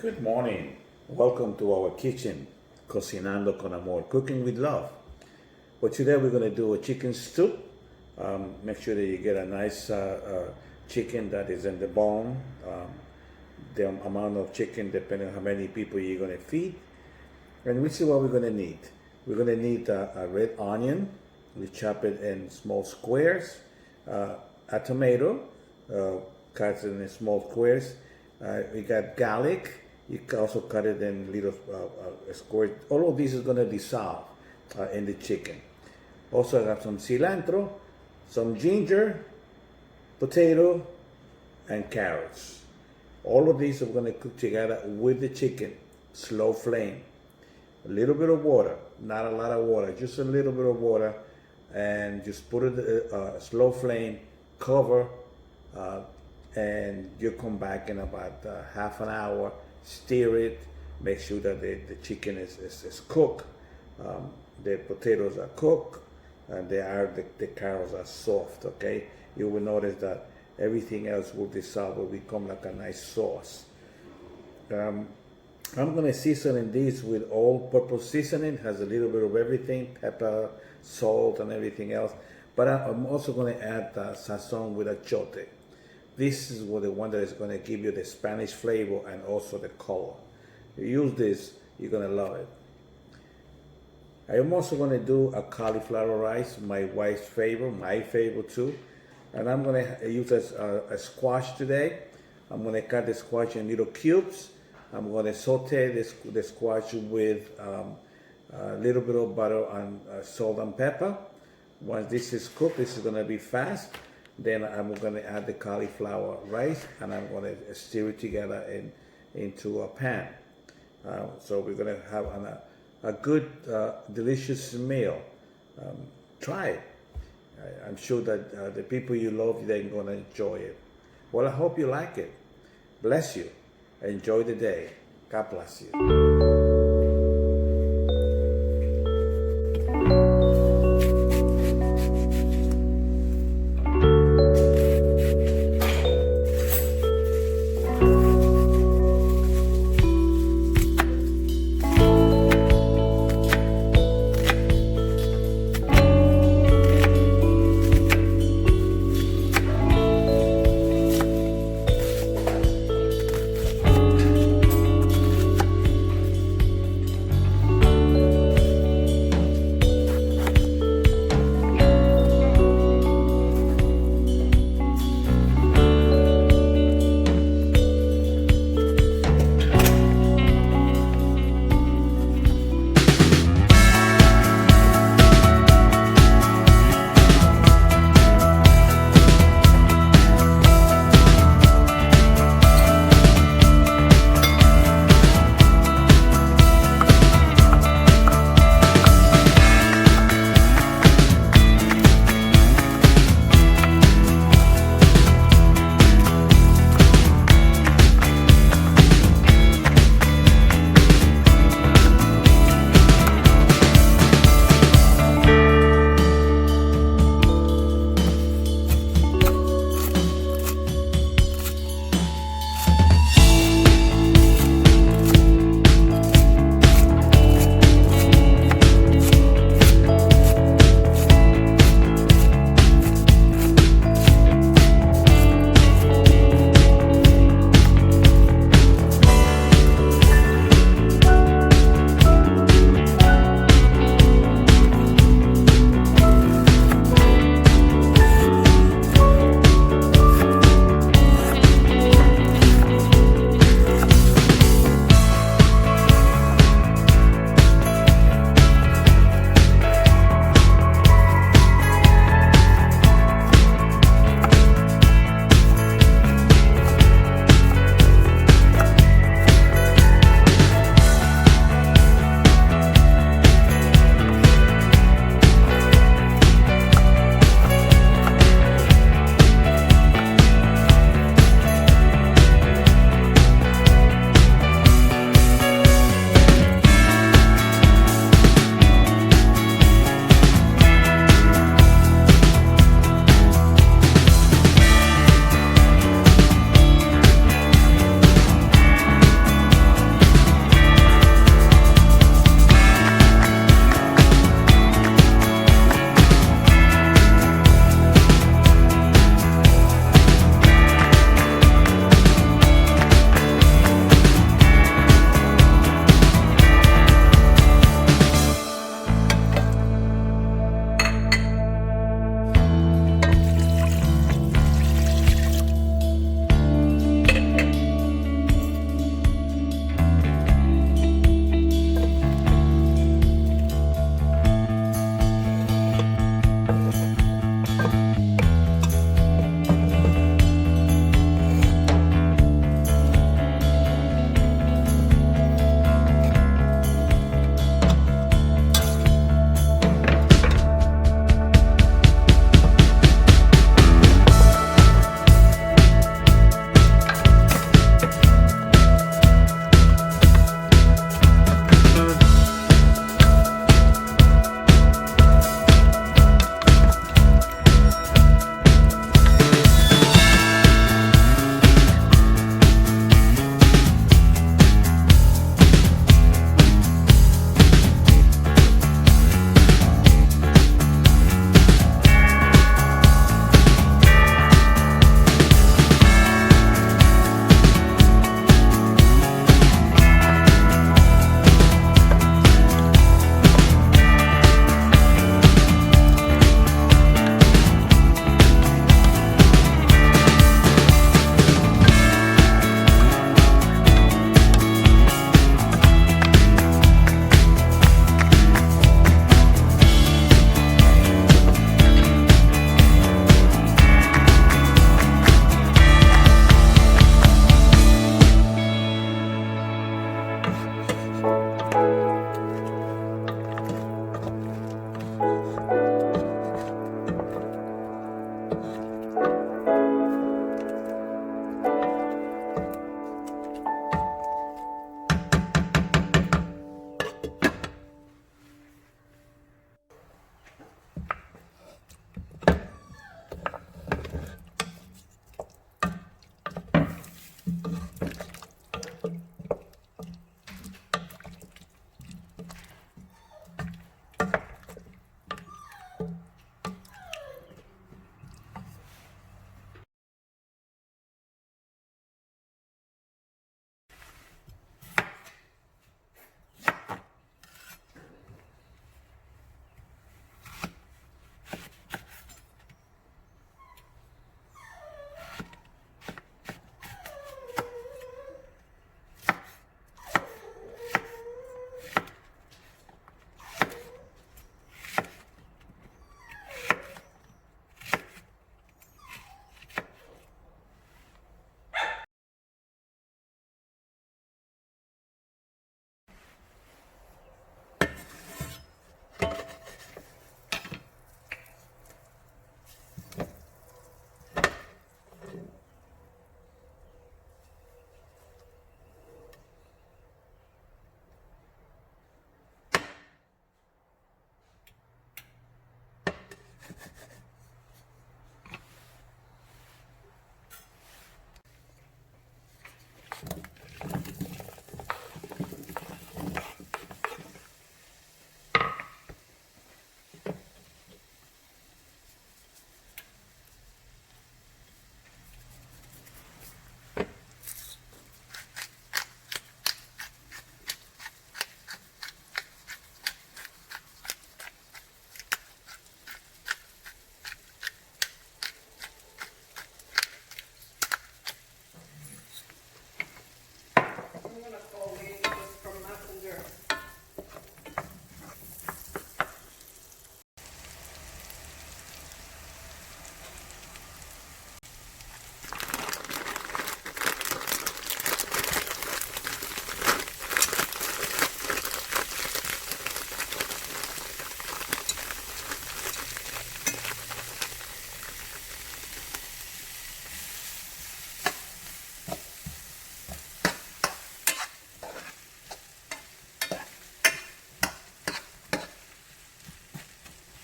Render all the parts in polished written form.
Good morning. Welcome to our kitchen, Cocinando con Amor, cooking with love. Well, today we're going to do a chicken stew. Make sure that you get a nice chicken that is in the bone. The amount of chicken depending on how many people you're going to feed. And we see what we're going to need. We're going to need a red onion. We chop it in small squares. A tomato, cut in small squares. We got garlic. You can also cut it in little squares. All of this is going to dissolve in the chicken. Also, I got some cilantro, some ginger, potato, and carrots. All of these are going to cook together with the chicken, slow flame. A little bit of water, not a lot of water, just a little bit of water, and just put it slow flame, cover, and you come back in about half an hour. Stir it, make sure that the chicken is cooked, the potatoes are cooked, and the carrots are soft. Okay, you will notice that everything else will dissolve, will become like a nice sauce. I'm gonna season this with all-purpose seasoning. Has a little bit of everything, pepper, salt, and everything else. But I'm also gonna add sazon with achiote. This is the one that is going to give you the Spanish flavor and also the color. You use this, you're going to love it. I am also going to do a cauliflower rice, my wife's favorite, my favorite too. And I'm going to use a squash today. I'm going to cut the squash in little cubes. I'm going to saute the squash with a little bit of butter and salt and pepper. Once this is cooked, this is going to be fast. Then I'm going to add the cauliflower rice and I'm going to stir it together into a pan. So we're going to have a good, delicious meal. Try it. I'm sure that the people you love, they're going to enjoy it. Well, I hope you like it. Bless you. Enjoy the day. God bless you.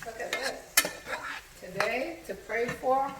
Look at this. Today, to pray for